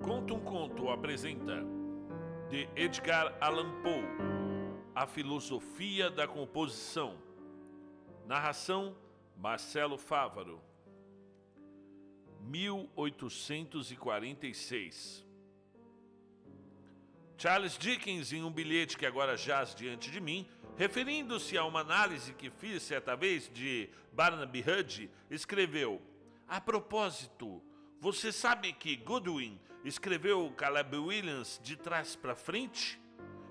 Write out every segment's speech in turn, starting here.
Conta um Conto apresenta, de Edgar Allan Poe, A Filosofia da Composição. Narração, Marcelo Fávaro. 1846. Charles Dickens, em um bilhete que agora jaz diante de mim, referindo-se a uma análise que fiz certa vez de Barnaby Rudge, escreveu: a propósito, você sabe que Godwin escreveu Caleb Williams de trás para frente?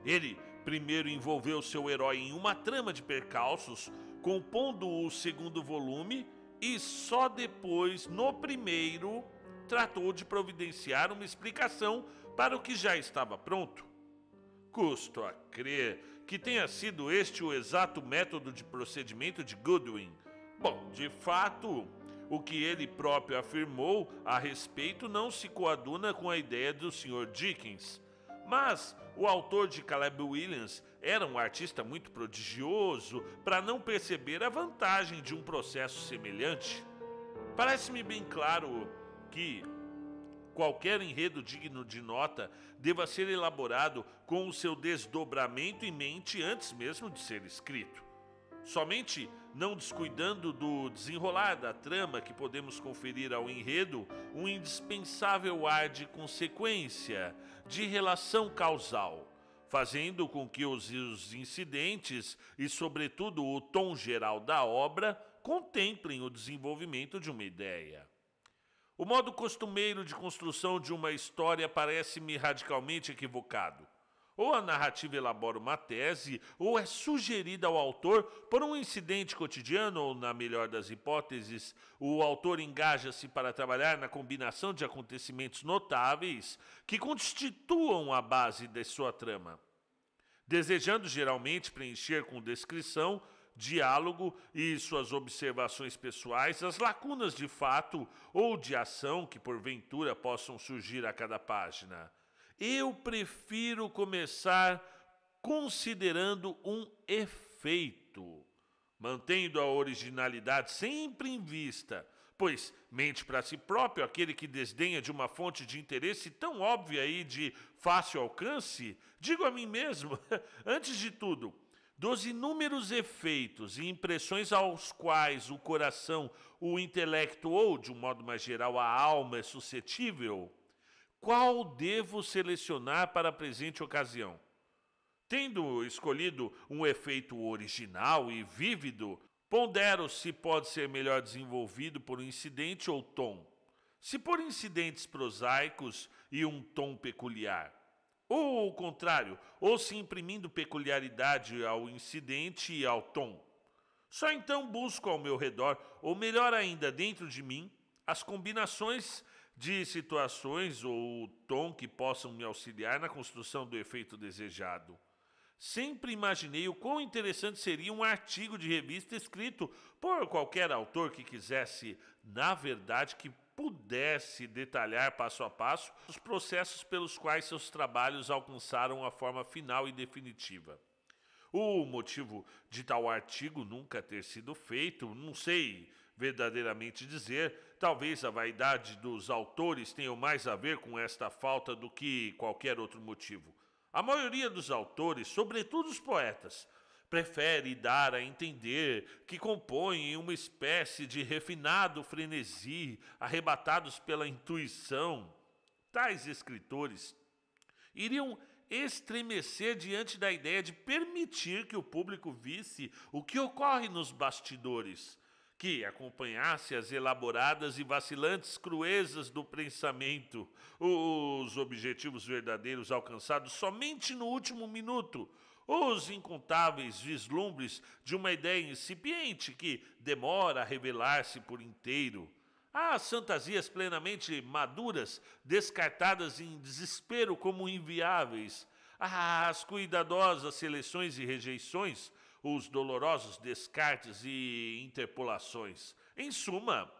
Ele primeiro envolveu seu herói em uma trama de percalços, compondo o segundo volume, e só depois, no primeiro, tratou de providenciar uma explicação para o que já estava pronto. Custo a crer que tenha sido este o exato método de procedimento de Godwin. Bom, de fato, o que ele próprio afirmou a respeito não se coaduna com a ideia do Sr. Dickens. Mas o autor de Caleb Williams era um artista muito prodigioso para não perceber a vantagem de um processo semelhante. Parece-me bem claro que qualquer enredo digno de nota deva ser elaborado com o seu desdobramento em mente antes mesmo de ser escrito. Somente não descuidando do desenrolar da trama que podemos conferir ao enredo um indispensável ar de consequência, de relação causal, fazendo com que os incidentes e, sobretudo, o tom geral da obra contemplem o desenvolvimento de uma ideia. O modo costumeiro de construção de uma história parece-me radicalmente equivocado. Ou a narrativa elabora uma tese, ou é sugerida ao autor por um incidente cotidiano, ou, na melhor das hipóteses, o autor engaja-se para trabalhar na combinação de acontecimentos notáveis que constituam a base de sua trama, desejando geralmente preencher com descrição, diálogo e suas observações pessoais as lacunas de fato ou de ação que porventura possam surgir a cada página. Eu prefiro começar considerando um efeito, mantendo a originalidade sempre em vista, pois mente para si próprio aquele que desdenha de uma fonte de interesse tão óbvia e de fácil alcance. Digo a mim mesmo, antes de tudo, dos inúmeros efeitos e impressões aos quais o coração, o intelecto ou, de um modo mais geral, a alma é suscetível, qual devo selecionar para a presente ocasião? Tendo escolhido um efeito original e vívido, pondero se pode ser melhor desenvolvido por incidente ou tom. Se por incidentes prosaicos e um tom peculiar. Ou o contrário, ou se imprimindo peculiaridade ao incidente e ao tom. Só então busco ao meu redor, ou melhor ainda, dentro de mim, as combinações de situações ou tom que possam me auxiliar na construção do efeito desejado. Sempre imaginei o quão interessante seria um artigo de revista escrito por qualquer autor que quisesse, na verdade, que pudesse detalhar passo a passo os processos pelos quais seus trabalhos alcançaram a forma final e definitiva. O motivo de tal artigo nunca ter sido feito, não sei verdadeiramente dizer. Talvez a vaidade dos autores tenha mais a ver com esta falta do que qualquer outro motivo. A maioria dos autores, sobretudo os poetas, prefere dar a entender que compõem uma espécie de refinado frenesi, arrebatados pela intuição. Tais escritores iriam estremecer diante da ideia de permitir que o público visse o que ocorre nos bastidores, que acompanhasse as elaboradas e vacilantes cruezas do pensamento, os objetivos verdadeiros alcançados somente no último minuto, os incontáveis vislumbres de uma ideia incipiente que demora a revelar-se por inteiro, as fantasias plenamente maduras, descartadas em desespero como inviáveis, as cuidadosas seleções e rejeições, os dolorosos descartes e interpolações. Em suma,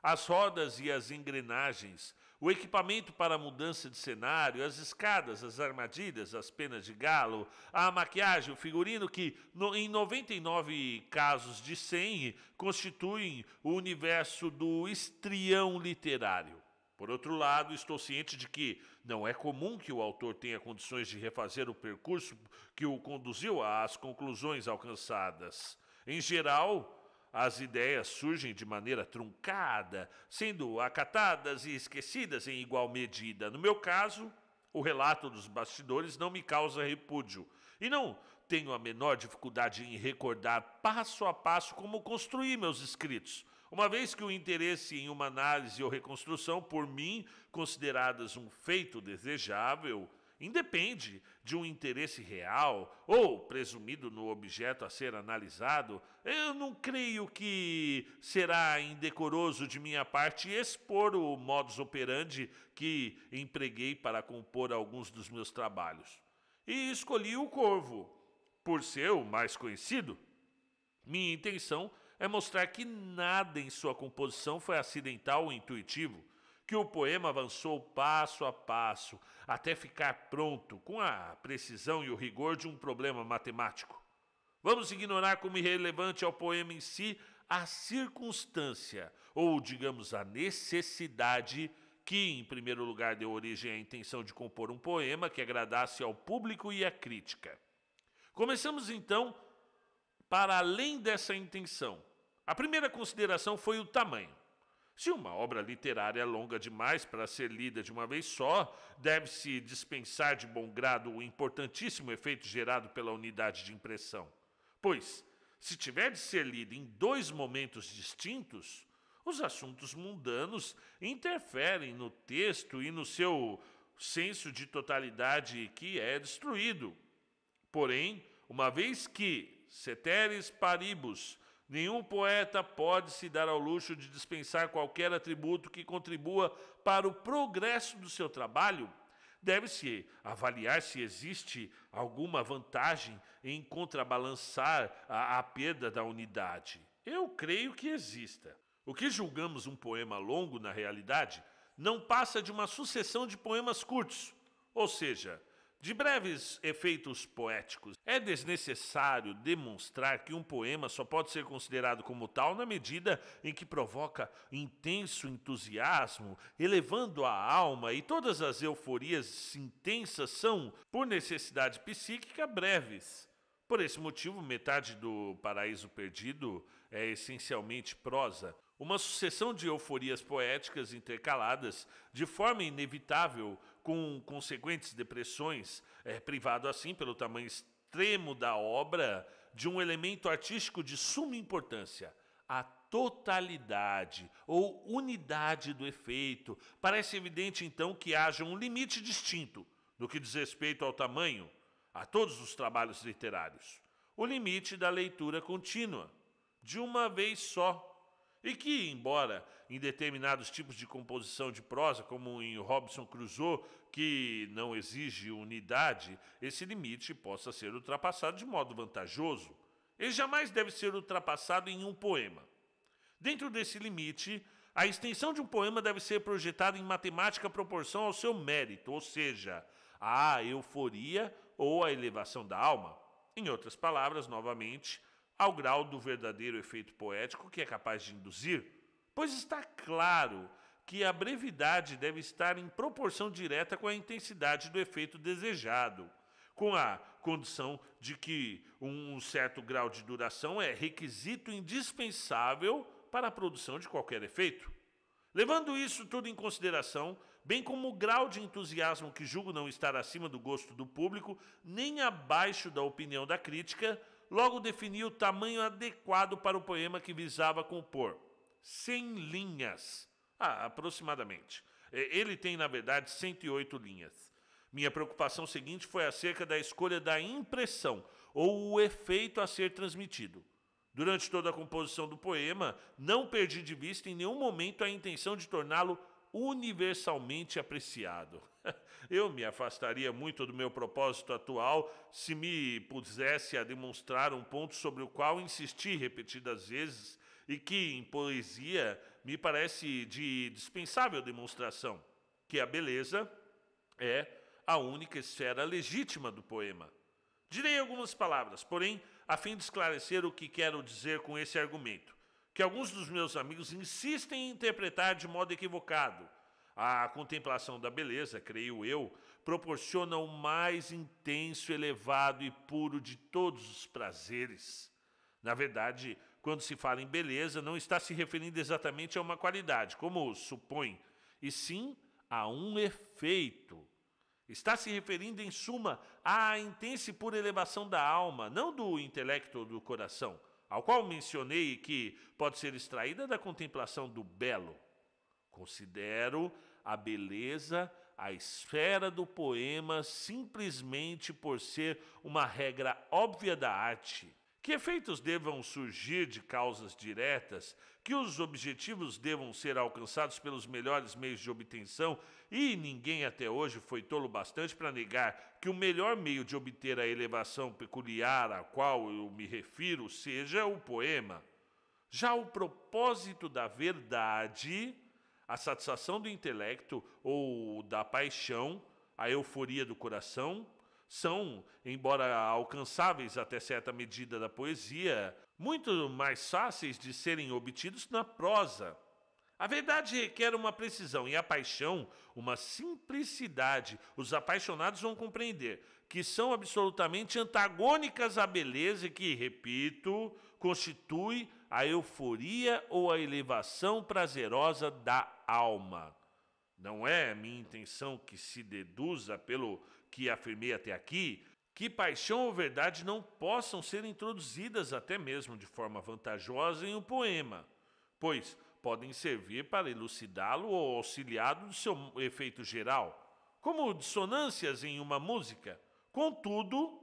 as rodas e as engrenagens, o equipamento para a mudança de cenário, as escadas, as armadilhas, as penas de galo, a maquiagem, o figurino que, em 99 casos de 100, constituem o universo do histrião literário. Por outro lado, estou ciente de que não é comum que o autor tenha condições de refazer o percurso que o conduziu às conclusões alcançadas. Em geral, as ideias surgem de maneira truncada, sendo acatadas e esquecidas em igual medida. No meu caso, o relato dos bastidores não me causa repúdio e não tenho a menor dificuldade em recordar passo a passo como construí meus escritos, uma vez que o interesse em uma análise ou reconstrução, por mim, consideradas um feito desejável, independe de um interesse real ou presumido no objeto a ser analisado. Eu não creio que será indecoroso de minha parte expor o modus operandi que empreguei para compor alguns dos meus trabalhos. E escolhi o Corvo, por ser o mais conhecido. Minha intenção é mostrar que nada em sua composição foi acidental ou intuitivo, que o poema avançou passo a passo até ficar pronto com a precisão e o rigor de um problema matemático. Vamos ignorar como irrelevante ao poema em si a circunstância, ou digamos a necessidade, que em primeiro lugar deu origem à intenção de compor um poema que agradasse ao público e à crítica. Começamos então para além dessa intenção. A primeira consideração foi o tamanho. Se uma obra literária é longa demais para ser lida de uma vez só, deve-se dispensar de bom grado o importantíssimo efeito gerado pela unidade de impressão. Pois, se tiver de ser lida em dois momentos distintos, os assuntos mundanos interferem no texto e no seu senso de totalidade, que é destruído. Porém, uma vez que, ceteris paribus, nenhum poeta pode se dar ao luxo de dispensar qualquer atributo que contribua para o progresso do seu trabalho, deve-se avaliar se existe alguma vantagem em contrabalançar a perda da unidade. Eu creio que exista. O que julgamos um poema longo, na realidade, não passa de uma sucessão de poemas curtos, ou seja, de breves efeitos poéticos. É desnecessário demonstrar que um poema só pode ser considerado como tal na medida em que provoca intenso entusiasmo, elevando a alma, e todas as euforias intensas são, por necessidade psíquica, breves. Por esse motivo, metade do Paraíso Perdido é essencialmente prosa, uma sucessão de euforias poéticas intercaladas de forma inevitável com consequentes depressões, privado assim pelo tamanho extremo da obra de um elemento artístico de suma importância, a totalidade ou unidade do efeito. Parece evidente então que haja um limite distinto no que diz respeito ao tamanho a todos os trabalhos literários, o limite da leitura contínua, de uma vez só. E que, embora em determinados tipos de composição de prosa, como em Robinson Crusoe, que não exige unidade, esse limite possa ser ultrapassado de modo vantajoso, ele jamais deve ser ultrapassado em um poema. Dentro desse limite, a extensão de um poema deve ser projetada em matemática proporção ao seu mérito, ou seja, à euforia ou à elevação da alma. Em outras palavras, novamente, ao grau do verdadeiro efeito poético que é capaz de induzir, pois está claro que a brevidade deve estar em proporção direta com a intensidade do efeito desejado, com a condição de que um certo grau de duração é requisito indispensável para a produção de qualquer efeito. Levando isso tudo em consideração, bem como o grau de entusiasmo que julgo não estar acima do gosto do público, nem abaixo da opinião da crítica, logo defini o tamanho adequado para o poema que visava compor. 100 linhas, aproximadamente. Ele tem, na verdade, 108 linhas. Minha preocupação seguinte foi acerca da escolha da impressão, ou o efeito a ser transmitido. Durante toda a composição do poema, não perdi de vista em nenhum momento a intenção de torná-lo universalmente apreciado. Eu me afastaria muito do meu propósito atual se me pusesse a demonstrar um ponto sobre o qual insisti repetidas vezes e que, em poesia, me parece de dispensável demonstração, que a beleza é a única esfera legítima do poema. Direi algumas palavras, porém, a fim de esclarecer o que quero dizer com esse argumento, que alguns dos meus amigos insistem em interpretar de modo equivocado. A contemplação da beleza, creio eu, proporciona o mais intenso, elevado e puro de todos os prazeres. Na verdade, quando se fala em beleza, não está se referindo exatamente a uma qualidade, como supõe, e sim a um efeito. Está se referindo, em suma, à intensa e pura elevação da alma, não do intelecto ou do coração, ao qual mencionei que pode ser extraída da contemplação do belo. Considero a beleza a esfera do poema simplesmente por ser uma regra óbvia da arte. Que efeitos devam surgir de causas diretas, que os objetivos devam ser alcançados pelos melhores meios de obtenção, e ninguém até hoje foi tolo bastante para negar que o melhor meio de obter a elevação peculiar a qual eu me refiro seja o poema. Já o propósito da verdade, a satisfação do intelecto ou da paixão, a euforia do coração, são, embora alcançáveis até certa medida da poesia, muito mais fáceis de serem obtidos na prosa. A verdade requer uma precisão e a paixão uma simplicidade. Os apaixonados vão compreender que são absolutamente antagônicas à beleza e que, repito, constitui a euforia ou a elevação prazerosa da alma. Não é minha intenção que se deduza pelo que afirmei até aqui, que paixão ou verdade não possam ser introduzidas até mesmo de forma vantajosa em um poema, pois podem servir para elucidá-lo ou auxiliá-lo do seu efeito geral, como dissonâncias em uma música. Contudo,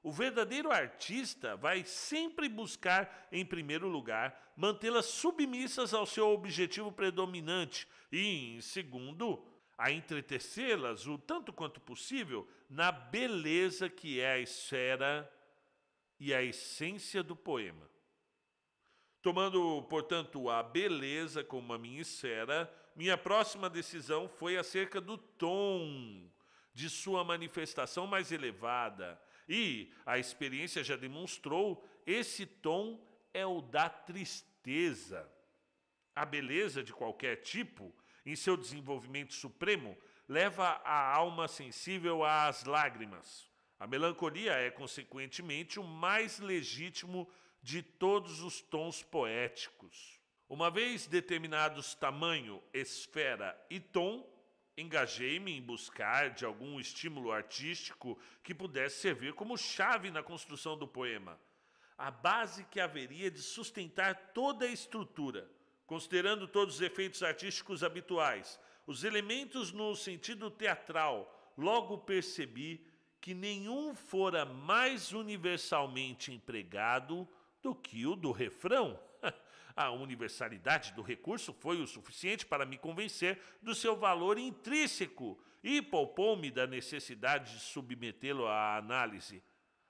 o verdadeiro artista vai sempre buscar, em primeiro lugar, mantê-las submissas ao seu objetivo predominante e, em segundo, a entretecê-las o tanto quanto possível na beleza que é a esfera e a essência do poema. Tomando, portanto, a beleza como a minha esfera, minha próxima decisão foi acerca do tom de sua manifestação mais elevada. E a experiência já demonstrou, esse tom é o da tristeza. A beleza de qualquer tipo, em seu desenvolvimento supremo, leva a alma sensível às lágrimas. A melancolia é, consequentemente, o mais legítimo de todos os tons poéticos. Uma vez determinados tamanho, esfera e tom, engajei-me em buscar de algum estímulo artístico que pudesse servir como chave na construção do poema, a base que haveria de sustentar toda a estrutura. Considerando todos os efeitos artísticos habituais, os elementos no sentido teatral, logo percebi que nenhum fora mais universalmente empregado do que o do refrão. A universalidade do recurso foi o suficiente para me convencer do seu valor intrínseco e poupou-me da necessidade de submetê-lo à análise.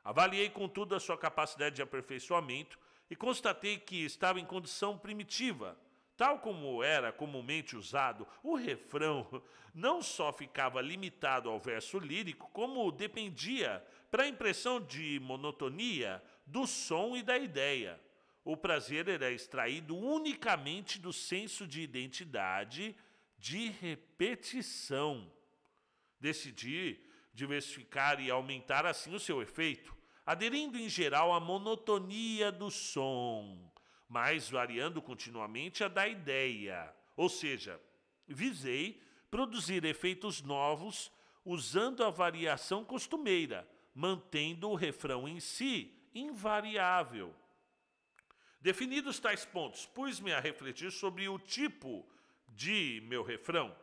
Avaliei, contudo, a sua capacidade de aperfeiçoamento e constatei que estava em condição primitiva. Tal como era comumente usado, o refrão não só ficava limitado ao verso lírico, como dependia, para a impressão de monotonia, do som e da ideia. O prazer era extraído unicamente do senso de identidade, de repetição. Decidi diversificar e aumentar assim o seu efeito, aderindo em geral à monotonia do som, mas variando continuamente a da ideia. Ou seja, visei produzir efeitos novos usando a variação costumeira, mantendo o refrão em si invariável. Definidos tais pontos, pus-me a refletir sobre o tipo de meu refrão.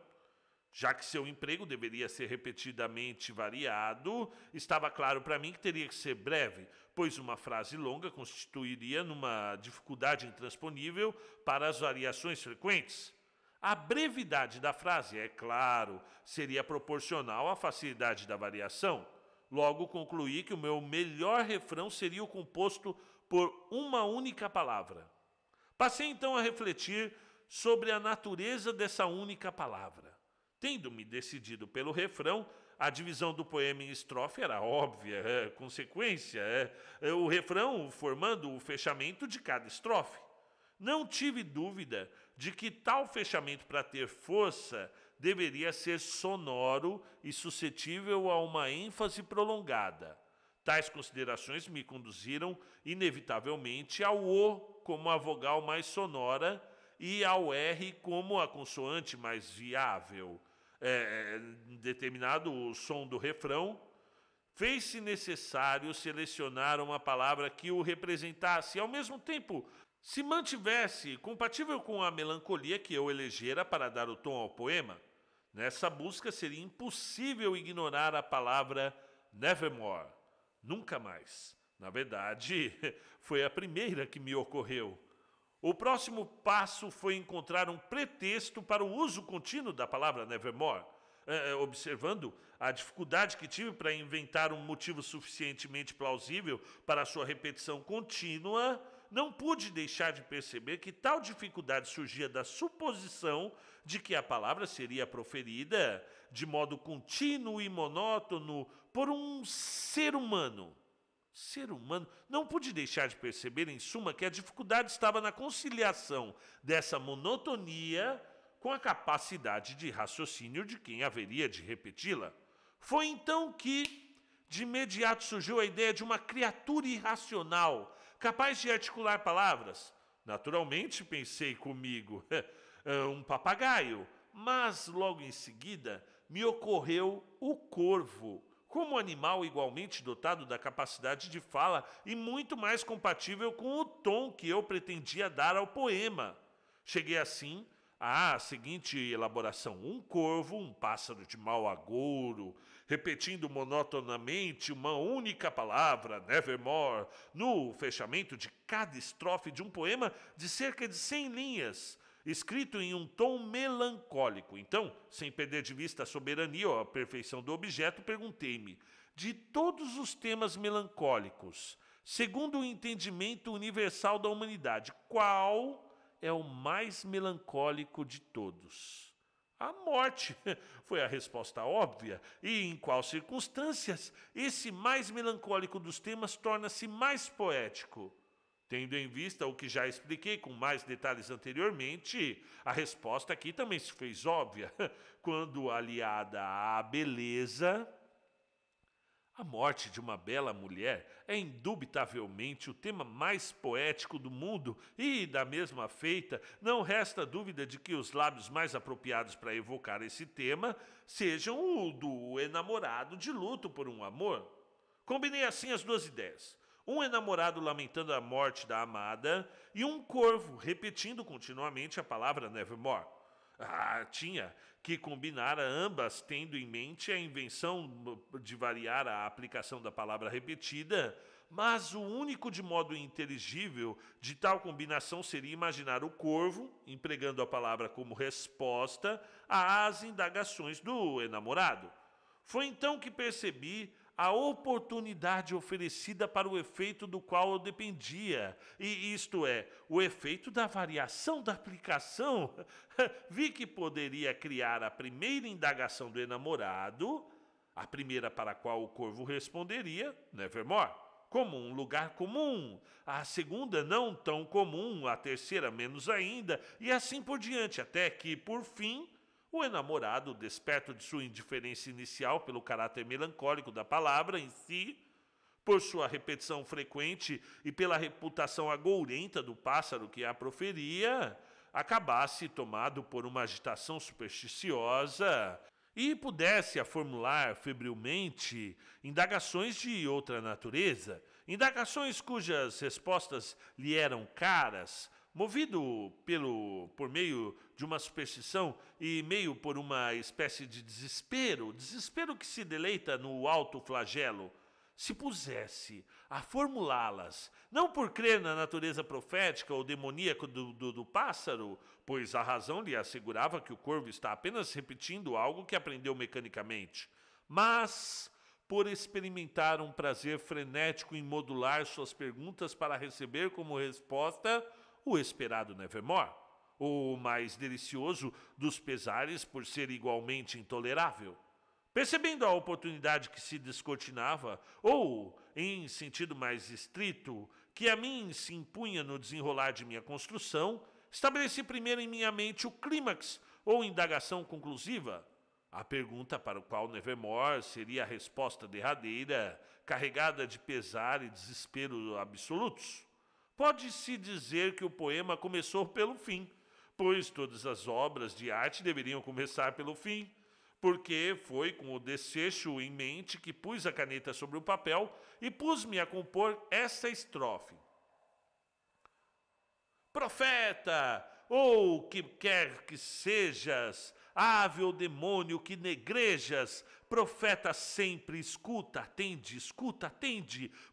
Já que seu emprego deveria ser repetidamente variado, estava claro para mim que teria que ser breve, pois uma frase longa constituiria numa dificuldade intransponível para as variações frequentes. A brevidade da frase, é claro, seria proporcional à facilidade da variação. Logo concluí que o meu melhor refrão seria o composto por uma única palavra. Passei então a refletir sobre a natureza dessa única palavra. Tendo-me decidido pelo refrão, a divisão do poema em estrofe era óbvia, consequência, o refrão formando o fechamento de cada estrofe. Não tive dúvida de que tal fechamento, para ter força, deveria ser sonoro e suscetível a uma ênfase prolongada. Tais considerações me conduziram, inevitavelmente, ao O como a vogal mais sonora e ao R como a consoante mais viável. Determinado o som do refrão, fez-se necessário selecionar uma palavra que o representasse e, ao mesmo tempo, se mantivesse compatível com a melancolia que eu elegera para dar o tom ao poema. Nessa busca seria impossível ignorar a palavra nevermore, nunca mais. Na verdade, foi a primeira que me ocorreu. O próximo passo foi encontrar um pretexto para o uso contínuo da palavra nevermore. Observando a dificuldade que tive para inventar um motivo suficientemente plausível para a sua repetição contínua, não pude deixar de perceber que tal dificuldade surgia da suposição de que a palavra seria proferida de modo contínuo e monótono por um ser humano. Não pude deixar de perceber, em suma, que a dificuldade estava na conciliação dessa monotonia com a capacidade de raciocínio de quem haveria de repeti-la. Foi então que, de imediato, surgiu a ideia de uma criatura irracional, capaz de articular palavras. Naturalmente, pensei comigo, um papagaio, mas logo em seguida me ocorreu o corvo, como animal igualmente dotado da capacidade de fala e muito mais compatível com o tom que eu pretendia dar ao poema. Cheguei assim à seguinte elaboração: um corvo, um pássaro de mau agouro, repetindo monotonamente uma única palavra, nevermore, no fechamento de cada estrofe de um poema de cerca de 100 linhas, escrito em um tom melancólico. Então, sem perder de vista a soberania ou a perfeição do objeto, perguntei-me: de todos os temas melancólicos, segundo o entendimento universal da humanidade, qual é o mais melancólico de todos? A morte, foi a resposta óbvia. E em quais circunstâncias esse mais melancólico dos temas torna-se mais poético? Tendo em vista o que já expliquei com mais detalhes anteriormente, a resposta aqui também se fez óbvia. Quando aliada à beleza, a morte de uma bela mulher é indubitavelmente o tema mais poético do mundo e, da mesma feita, não resta dúvida de que os lábios mais apropriados para evocar esse tema sejam o do enamorado de luto por um amor. Combinei assim as duas ideias: um enamorado lamentando a morte da amada e um corvo repetindo continuamente a palavra nevermore. Tinha que combinar ambas, tendo em mente a invenção de variar a aplicação da palavra repetida, mas o único de modo inteligível de tal combinação seria imaginar o corvo empregando a palavra como resposta às indagações do enamorado. Foi então que percebi a oportunidade oferecida para o efeito do qual eu dependia, e isto é, o efeito da variação da aplicação. Vi que poderia criar a primeira indagação do enamorado, a primeira para a qual o corvo responderia, nevermore, como um lugar comum, a segunda não tão comum, a terceira menos ainda, e assim por diante, até que, por fim, o enamorado, desperto de sua indiferença inicial pelo caráter melancólico da palavra em si, por sua repetição frequente e pela reputação agourenta do pássaro que a proferia, acabasse tomado por uma agitação supersticiosa e pudesse a formular febrilmente indagações de outra natureza, indagações cujas respostas lhe eram caras, movido por meio de uma superstição e meio por uma espécie de desespero que se deleita no alto flagelo, se pusesse a formulá-las, não por crer na natureza profética ou demoníaca do pássaro, pois a razão lhe assegurava que o corvo está apenas repetindo algo que aprendeu mecanicamente, mas por experimentar um prazer frenético em modular suas perguntas para receber como resposta o esperado nevermore, o mais delicioso dos pesares por ser igualmente intolerável. Percebendo a oportunidade que se descortinava, ou, em sentido mais estrito, que a mim se impunha no desenrolar de minha construção, estabeleci primeiro em minha mente o clímax ou indagação conclusiva? A pergunta para o qual Nevermore seria a resposta derradeira, carregada de pesar e desespero absolutos. Pode-se dizer que o poema começou pelo fim, pois todas as obras de arte deveriam começar pelo fim, porque foi com o desfecho em mente que pus a caneta sobre o papel e pus-me a compor essa estrofe. Profeta, ou que quer que sejas, ave ou demônio que negrejas, profeta sempre, escuta, atende,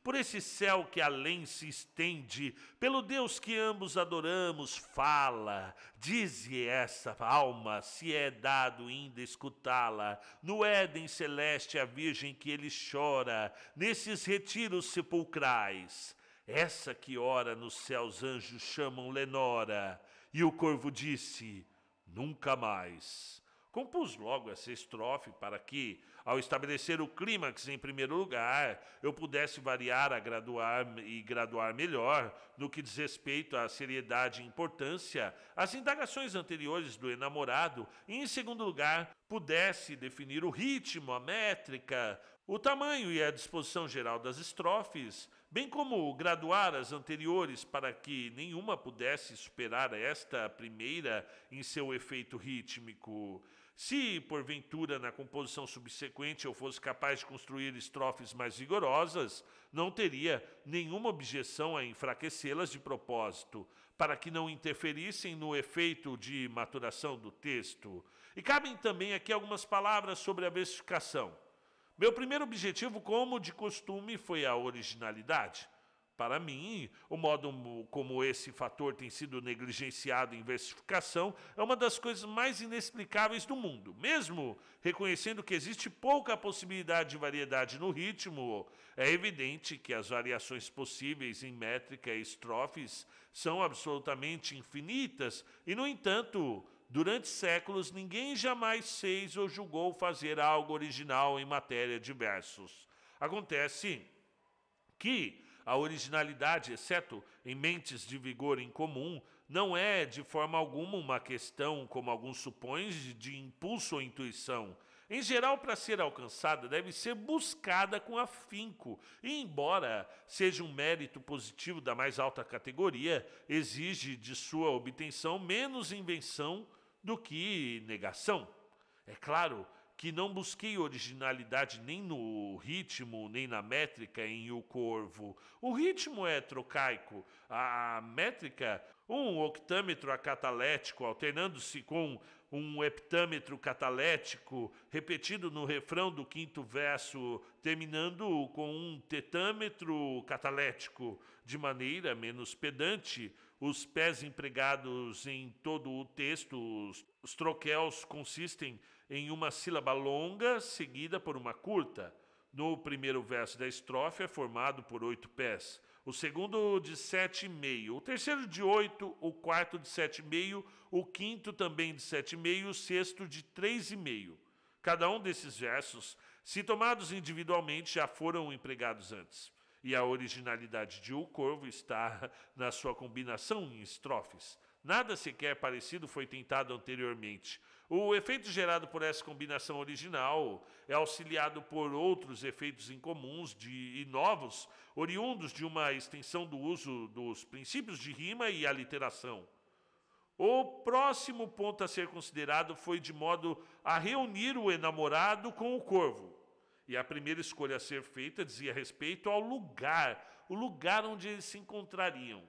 por esse céu que além se estende, pelo Deus que ambos adoramos, fala, dize essa alma, se é dado ainda escutá-la, no Éden celeste a virgem que ele chora, nesses retiros sepulcrais, essa que ora nos céus anjos chamam Lenora, e o corvo disse, nunca mais. Compus logo essa estrofe para que, ao estabelecer o clímax em primeiro lugar, eu pudesse variar a graduar melhor no que diz respeito à seriedade e importância, as indagações anteriores do enamorado, e em segundo lugar, pudesse definir o ritmo, a métrica, o tamanho e a disposição geral das estrofes, bem como graduar as anteriores para que nenhuma pudesse superar esta primeira em seu efeito rítmico. Se, porventura, na composição subsequente eu fosse capaz de construir estrofes mais vigorosas, não teria nenhuma objeção a enfraquecê-las de propósito, para que não interferissem no efeito de maturação do texto. E cabem também aqui algumas palavras sobre a versificação. Meu primeiro objetivo, como de costume, foi a originalidade. Para mim, o modo como esse fator tem sido negligenciado em versificação é uma das coisas mais inexplicáveis do mundo. Mesmo reconhecendo que existe pouca possibilidade de variedade no ritmo, é evidente que as variações possíveis em métrica e estrofes são absolutamente infinitas e, no entanto, durante séculos, ninguém jamais fez ou julgou fazer algo original em matéria de versos. Acontece que a originalidade, exceto em mentes de vigor incomum, não é de forma alguma uma questão, como alguns supõem, de impulso ou intuição. Em geral, para ser alcançada, deve ser buscada com afinco, e embora seja um mérito positivo da mais alta categoria, exige de sua obtenção menos invenção do que negação. É claro que não busquei originalidade nem no ritmo, nem na métrica em O Corvo. O ritmo é trocaico, a métrica, um octâmetro acatalético, alternando-se com um heptâmetro catalético, repetido no refrão do quinto verso, terminando com um tetâmetro catalético, de maneira menos pedante. Os pés empregados em todo o texto, os troquéus consistem em uma sílaba longa seguida por uma curta. No primeiro verso da estrofe é formado por 8 pés, o segundo de 7,5, o terceiro de 8, o quarto de 7,5, o quinto também de 7,5, o sexto de 3,5. Cada um desses versos, se tomados individualmente, já foram empregados antes. E a originalidade de O Corvo está na sua combinação em estrofes. Nada sequer parecido foi tentado anteriormente. O efeito gerado por essa combinação original é auxiliado por outros efeitos incomuns e novos, oriundos de uma extensão do uso dos princípios de rima e aliteração. O próximo ponto a ser considerado foi de modo a reunir o enamorado com o corvo. E a primeira escolha a ser feita dizia respeito ao lugar, o lugar onde eles se encontrariam.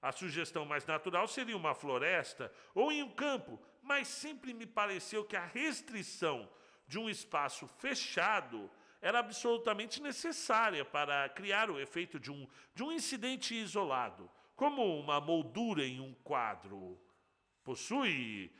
A sugestão mais natural seria uma floresta ou em um campo, mas sempre me pareceu que a restrição de um espaço fechado era absolutamente necessária para criar o efeito de um incidente isolado, como uma moldura em um quadro. Possui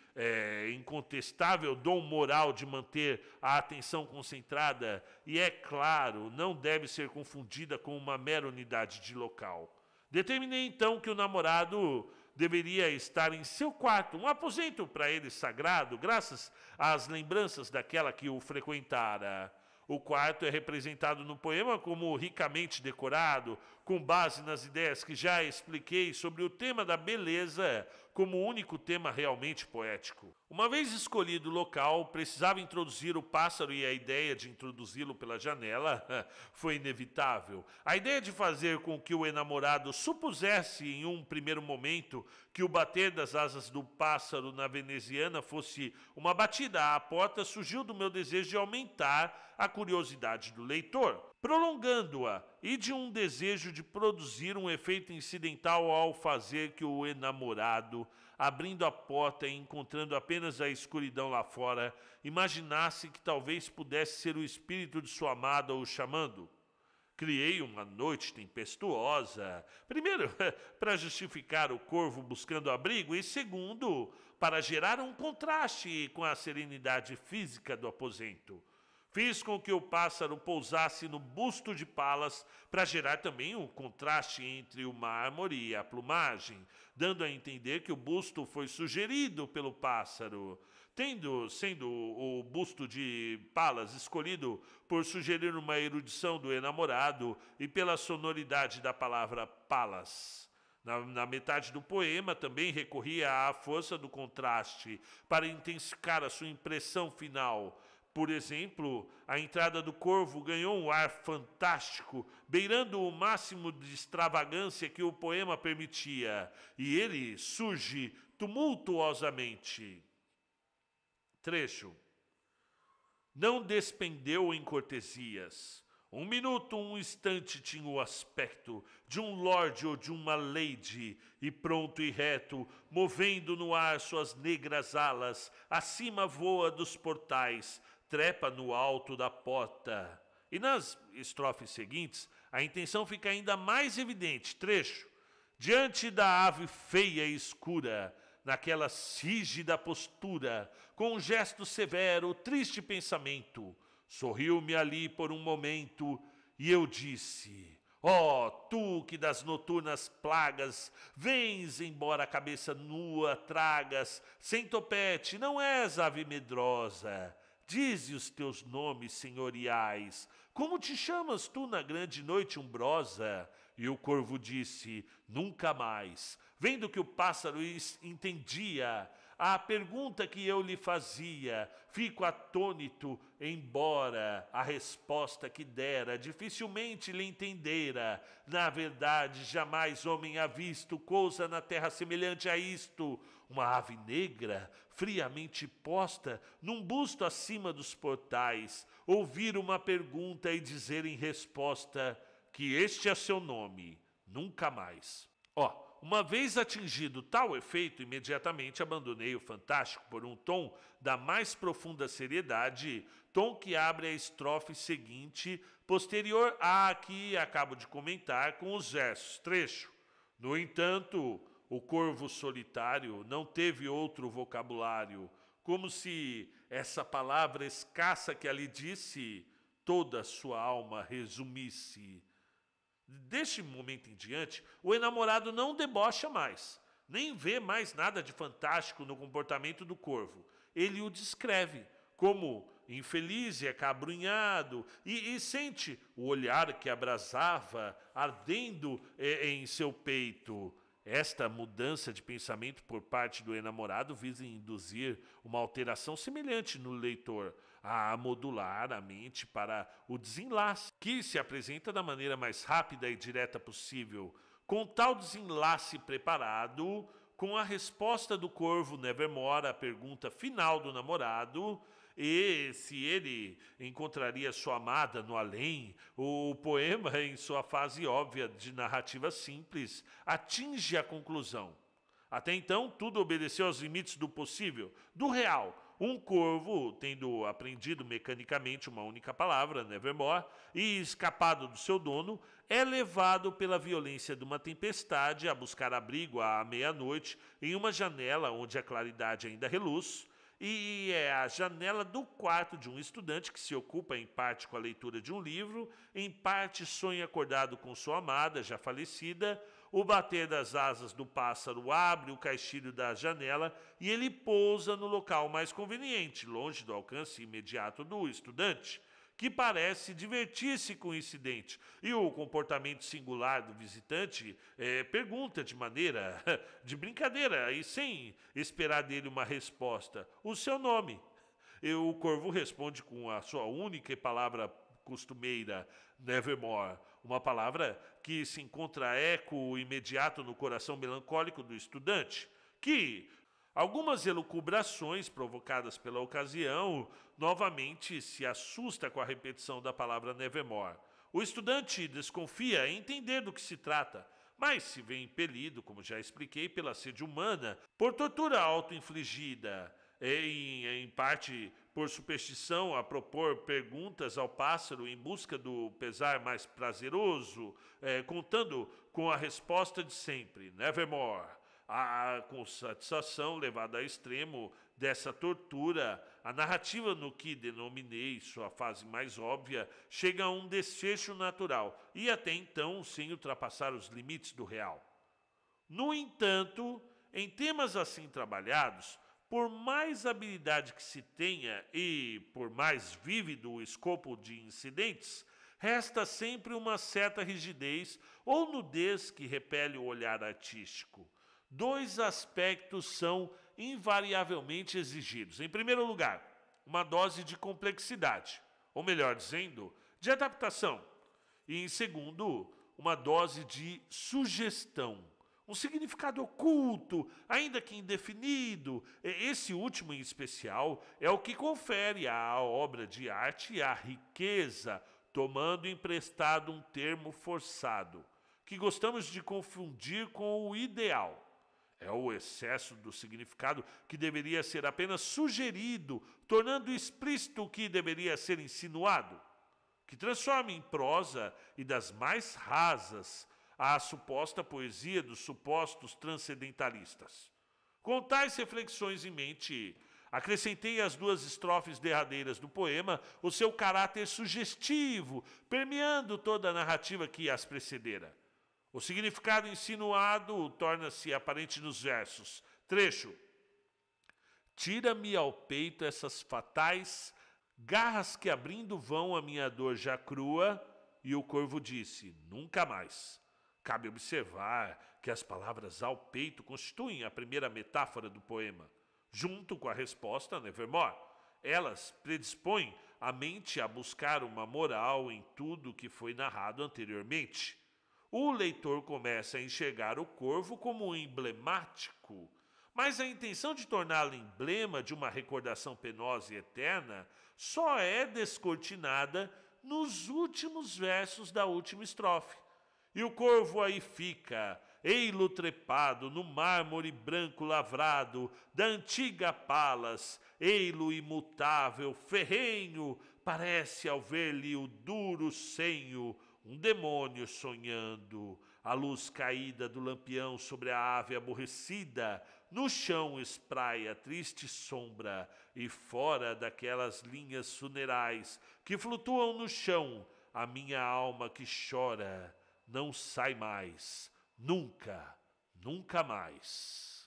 incontestável dom moral de manter a atenção concentrada e, é claro, não deve ser confundida com uma mera unidade de local. Determinei então que o namorado deveria estar em seu quarto, um aposento para ele sagrado, graças às lembranças daquela que o frequentara. O quarto é representado no poema como ricamente decorado, com base nas ideias que já expliquei sobre o tema da beleza como único tema realmente poético. Uma vez escolhido o local, precisava introduzir o pássaro e a ideia de introduzi-lo pela janela foi inevitável. A ideia de fazer com que o enamorado supusesse em um primeiro momento que o bater das asas do pássaro na veneziana fosse uma batida à porta surgiu do meu desejo de aumentar a curiosidade do leitor, prolongando-a, e de um desejo de produzir um efeito incidental ao fazer que o enamorado, abrindo a porta e encontrando apenas a escuridão lá fora, imaginasse que talvez pudesse ser o espírito de sua amada o chamando. Criei uma noite tempestuosa, primeiro, para justificar o corvo buscando abrigo, e segundo, para gerar um contraste com a serenidade física do aposento. Fiz com que o pássaro pousasse no busto de Palas para gerar também um contraste entre o mármore e a plumagem, dando a entender que o busto foi sugerido pelo pássaro, sendo o busto de Palas escolhido por sugerir uma erudição do enamorado e pela sonoridade da palavra Palas. Na metade do poema também recorria à força do contraste para intensificar a sua impressão final. Por exemplo, a entrada do corvo ganhou um ar fantástico, beirando o máximo de extravagância que o poema permitia, e ele surge tumultuosamente. Trecho. Não despendeu em cortesias. Um minuto, um instante tinha o aspecto de um lorde ou de uma lady, e pronto e reto, movendo no ar suas negras alas, acima voa dos portais, trepa no alto da porta. E nas estrofes seguintes, a intenção fica ainda mais evidente. Trecho. Diante da ave feia e escura, naquela rígida postura, com um gesto severo, triste pensamento, sorriu-me ali por um momento, e eu disse: ó, tu que das noturnas plagas vens, embora a cabeça nua tragas, sem topete, não és ave medrosa. Dize os teus nomes senhoriais. Como te chamas tu na grande noite umbrosa? E o corvo disse: nunca mais. Vendo que o pássaro entendia a pergunta que eu lhe fazia, fico atônito, embora a resposta que dera dificilmente lhe entendera. Na verdade, jamais homem ha visto coisa na terra semelhante a isto. Uma ave negra, friamente posta, num busto acima dos portais, ouvir uma pergunta e dizer em resposta que este é seu nome, nunca mais. Uma vez atingido tal efeito, imediatamente abandonei o fantástico por um tom da mais profunda seriedade, tom que abre a estrofe seguinte, posterior à que acabo de comentar, com os versos. Trecho. No entanto, o corvo solitário não teve outro vocabulário, como se essa palavra escassa que ali disse, toda a sua alma resumisse. Deste momento em diante, o enamorado não debocha mais, nem vê mais nada de fantástico no comportamento do corvo. Ele o descreve como infeliz e acabrunhado, e sente o olhar que abrasava, ardendo em seu peito. Esta mudança de pensamento por parte do enamorado visa induzir uma alteração semelhante no leitor, a modular a mente para o desenlace, que se apresenta da maneira mais rápida e direta possível. Com tal desenlace preparado, com a resposta do corvo Nevermore à pergunta final do namorado, e se ele encontraria sua amada no além, o poema, em sua fase óbvia de narrativa simples, atinge a conclusão. Até então, tudo obedeceu aos limites do possível, do real. Um corvo, tendo aprendido mecanicamente uma única palavra, Nevermore, e escapado do seu dono, é levado pela violência de uma tempestade a buscar abrigo à meia-noite em uma janela onde a claridade ainda reluz, e é a janela do quarto de um estudante que se ocupa em parte com a leitura de um livro, em parte sonha acordado com sua amada, já falecida. O bater das asas do pássaro abre o caixilho da janela e ele pousa no local mais conveniente, longe do alcance imediato do estudante, que parece divertir-se com o incidente. E o comportamento singular do visitante pergunta de maneira de brincadeira e sem esperar dele uma resposta: o seu nome? E o corvo responde com a sua única palavra costumeira, nevermore, uma palavra que se encontra eco imediato no coração melancólico do estudante, que algumas elucubrações provocadas pela ocasião novamente se assusta com a repetição da palavra nevermore. O estudante desconfia em entender do que se trata, mas se vê impelido, como já expliquei, pela sede humana, por tortura auto-infligida, em parte por superstição, a propor perguntas ao pássaro em busca do pesar mais prazeroso, contando com a resposta de sempre, nevermore. Com satisfação levada a extremo dessa tortura, a narrativa no que denominei sua fase mais óbvia chega a um desfecho natural e até então sem ultrapassar os limites do real. No entanto, em temas assim trabalhados, por mais habilidade que se tenha e por mais vívido o escopo de incidentes, resta sempre uma certa rigidez ou nudez que repele o olhar artístico. Dois aspectos são invariavelmente exigidos. Em primeiro lugar, uma dose de complexidade, ou melhor dizendo, de adaptação. E em segundo, uma dose de sugestão. Um significado oculto, ainda que indefinido. Esse último em especial é o que confere à obra de arte a riqueza, tomando emprestado um termo forçado, que gostamos de confundir com o ideal. É o excesso do significado que deveria ser apenas sugerido, tornando explícito o que deveria ser insinuado, que transforma em prosa e das mais rasas a suposta poesia dos supostos transcendentalistas. Com tais reflexões em mente, acrescentei às duas estrofes derradeiras do poema o seu caráter sugestivo, permeando toda a narrativa que as precedera. O significado insinuado torna-se aparente nos versos. Trecho: tira-me ao peito essas fatais garras que abrindo vão a minha dor já crua. E o corvo disse: nunca mais. Cabe observar que as palavras ao peito constituem a primeira metáfora do poema, junto com a resposta nevermore. Elas predispõem a mente a buscar uma moral em tudo o que foi narrado anteriormente. O leitor começa a enxergar o corvo como emblemático, mas a intenção de torná-lo emblema de uma recordação penosa e eterna só é descortinada nos últimos versos da última estrofe. E o corvo aí fica, ei-lo trepado no mármore branco lavrado da antiga Palas, ei-lo imutável, ferrenho, parece ao ver-lhe o duro senho, um demônio sonhando, a luz caída do lampião sobre a ave aborrecida, no chão espraia triste sombra, e fora daquelas linhas funerais que flutuam no chão, a minha alma que chora não sai mais, nunca, nunca mais.